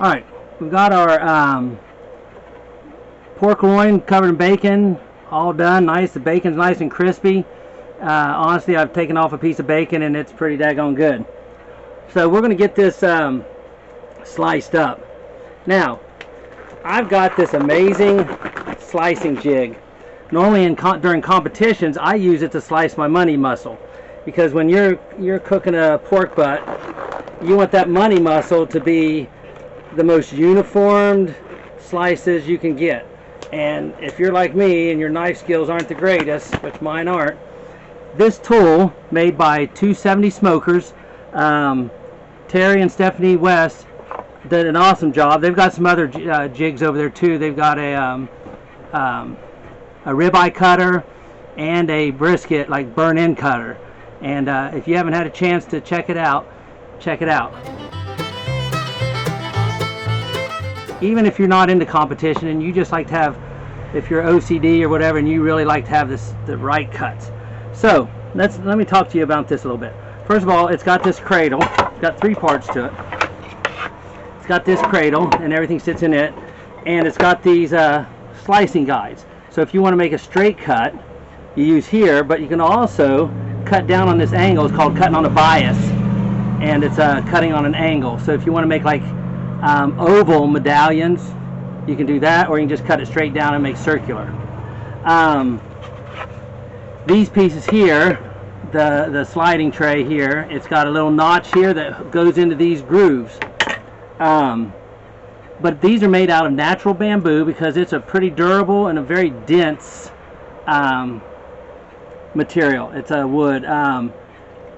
Alright, we've got our pork loin covered in bacon, all done. Nice. The bacon's nice and crispy. Honestly, I've taken off a piece of bacon and it's pretty daggone good. So we're going to get this sliced up. Now, I've got this amazing slicing jig. Normally during competitions, I use it to slice my money muscle, because when you're cooking a pork butt, you want that money muscle to be the most uniformed slices you can get. And if you're like me and your knife skills aren't the greatest, which mine aren't, this tool made by 270 Smokers, Terry and Stephanie West did an awesome job. They've got some other jigs over there too. They've got a ribeye cutter and a brisket like burn-in cutter. And if you haven't had a chance to check it out, check it out. Even if you're not into competition and you just like to have, if you're OCD or whatever, and you really like to have the right cuts. So let me talk to you about this a little bit. First of all, it's got this cradle. It's got 3 parts to it. It's got this cradle and everything sits in it, and it's got these slicing guides. So if you want to make a straight cut, you use here, but you can also cut down on this angle. It's called cutting on a bias, and it's cutting on an angle. So if you want to make like oval medallions, you can do that, or you can just cut it straight down and make circular. These pieces here, the sliding tray here, it's got a little notch here that goes into these grooves. But these are made out of natural bamboo because it's a pretty durable and a very dense material. It's a wood.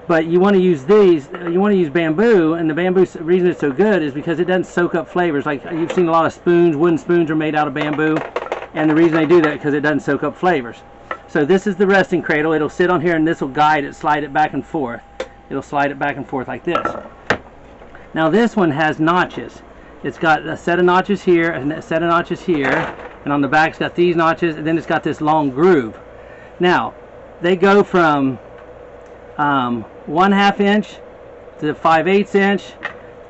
But you want to use these, you want to use bamboo, and the bamboo, the reason it's so good is because it doesn't soak up flavors. Like you've seen a lot of spoons, wooden spoons are made out of bamboo, and the reason they do that is because it doesn't soak up flavors. So this is the resting cradle. It'll sit on here and this will guide it, slide it back and forth. It'll slide it back and forth like this. Now this one has notches. It's got a set of notches here and a set of notches here, and on the back it's got these notches, and then it's got this long groove. Now they go from 1/2 inch to 5/8 inch,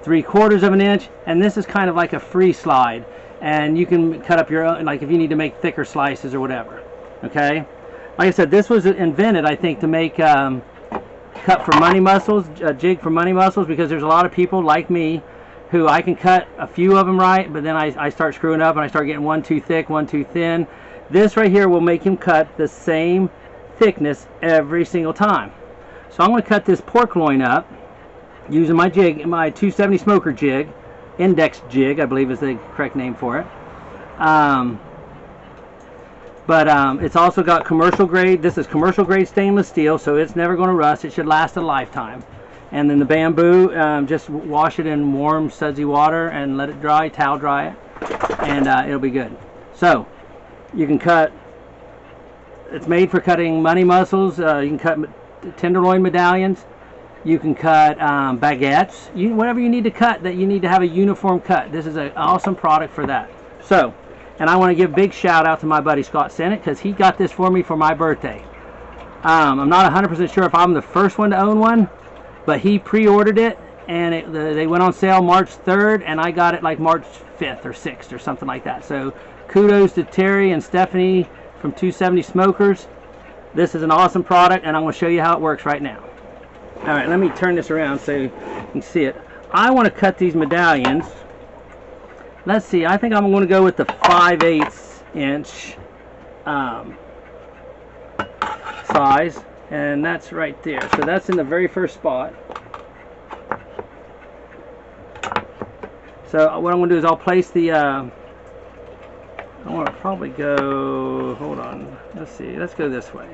3/4 of an inch, and this is kind of like a free slide, and you can cut up your own, like if you need to make thicker slices or whatever. Okay, like I said, this was invented, I think, to make cut for money muscles, a jig for money muscles, because there's a lot of people like me who I can cut a few of them right, but then I start screwing up and I start getting one too thick, one too thin. This right here will make him cut the same thickness every single time. So I'm going to cut this pork loin up using my jig, my 270 Smoker jig, index jig, I believe is the correct name for it. It's also got commercial grade. This is commercial grade stainless steel, so it's never going to rust. It should last a lifetime. And then the bamboo, just wash it in warm sudsy water and let it dry, towel dry it, and it'll be good. So you can cut, it's made for cutting money muscles. You can cut tenderloin medallions, you can cut baguettes, whatever you need to cut that you need to have a uniform cut. This is an awesome product for that. So, and I want to give a big shout out to my buddy Scott Sinnett, because he got this for me for my birthday. I'm not 100% sure if I'm the first one to own one, but he pre-ordered it, and they went on sale March 3rd, and I got it like March 5th or 6th or something like that. So kudos to Terry and Stephanie from 270 Smokers. This is an awesome product, and I'm going to show you how it works right now. Alright, let me turn this around so you can see it. I want to cut these medallions. Let's see, I think I'm going to go with the 5/8 inch size, and that's right there. So that's in the very first spot. So what I'm going to do is I'll place the I want to probably go, hold on, let's see, let's go this way.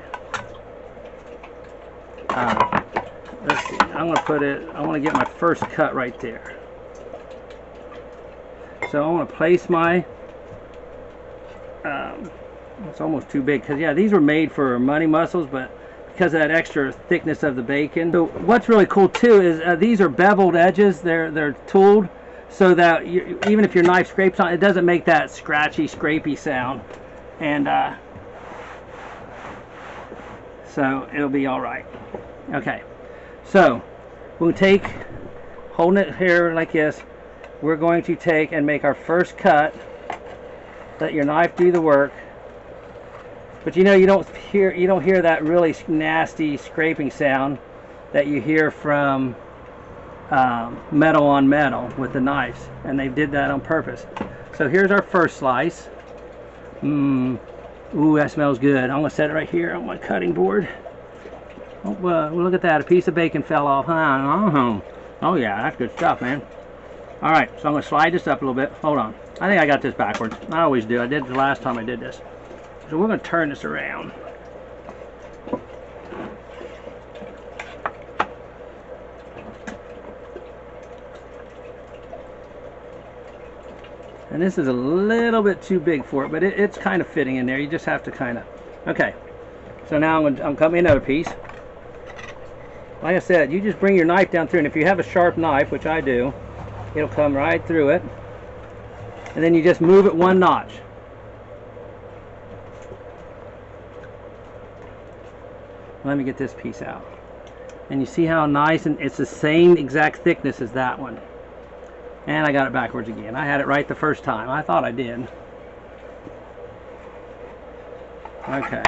Let's see, I'm going to put it, I want to get my first cut right there. So I want to place my, it's almost too big, because yeah, these were made for money muscles, but because of that extra thickness of the bacon. So what's really cool too is these are beveled edges, they're tooled, so that even if your knife scrapes on it, doesn't make that scratchy, scrapey sound, and so it'll be all right. Okay, so we'll take, holding it here like this, we're going to take and make our first cut. Let your knife do the work. But you know, you don't hear that really nasty scraping sound that you hear from metal on metal with the knives, and they did that on purpose. So here's our first slice. Ooh, that smells good. I'm gonna set it right here on my cutting board. Oh, look at that, a piece of bacon fell off. Oh yeah, that's good stuff, man. All right, so I'm gonna slide this up a little bit. Hold on, I think I got this backwards. I always do. I did it the last time I did this. So we're gonna turn this around. And this is a little bit too big for it, but it's kind of fitting in there. You just have to kind of, okay. So now I'm cutting another piece. Like I said, you just bring your knife down through, and if you have a sharp knife, which I do, it'll come right through it. And then you just move it one notch. Let me get this piece out. And you see how nice, and it's the same exact thickness as that one. And I got it backwards again. I had it right the first time. I thought I did. Okay,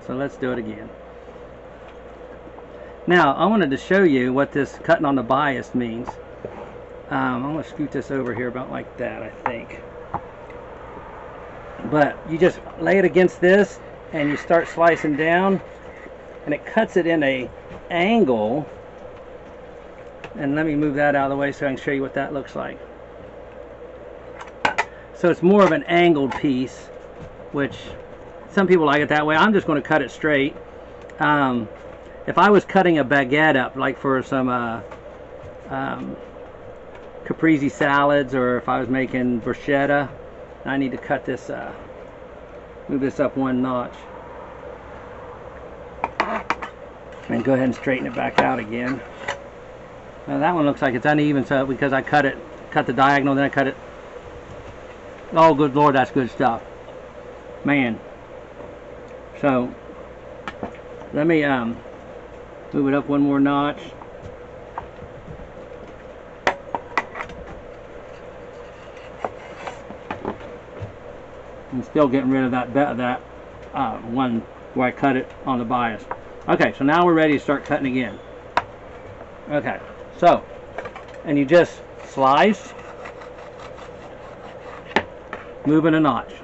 so let's do it again. Now, I wanted to show you what this cutting on the bias means. I'm going to scoot this over here about like that, I think. But you just lay it against this, and you start slicing down, and it cuts it in an angle. And let me move that out of the way so I can show you what that looks like. So it's more of an angled piece, which some people like it that way. I'm just going to cut it straight. If I was cutting a baguette up, like for some caprese salads, or if I was making bruschetta, I need to cut this, move this up one notch. And go ahead and straighten it back out again. Now that one looks like it's uneven, so because I cut the diagonal, then I cut it. Oh, good Lord, that's good stuff, man. So let me move it up one more notch. I'm still getting rid of that one where I cut it on the bias. Okay, so now we're ready to start cutting again. Okay, so, and you just slice, moving a notch.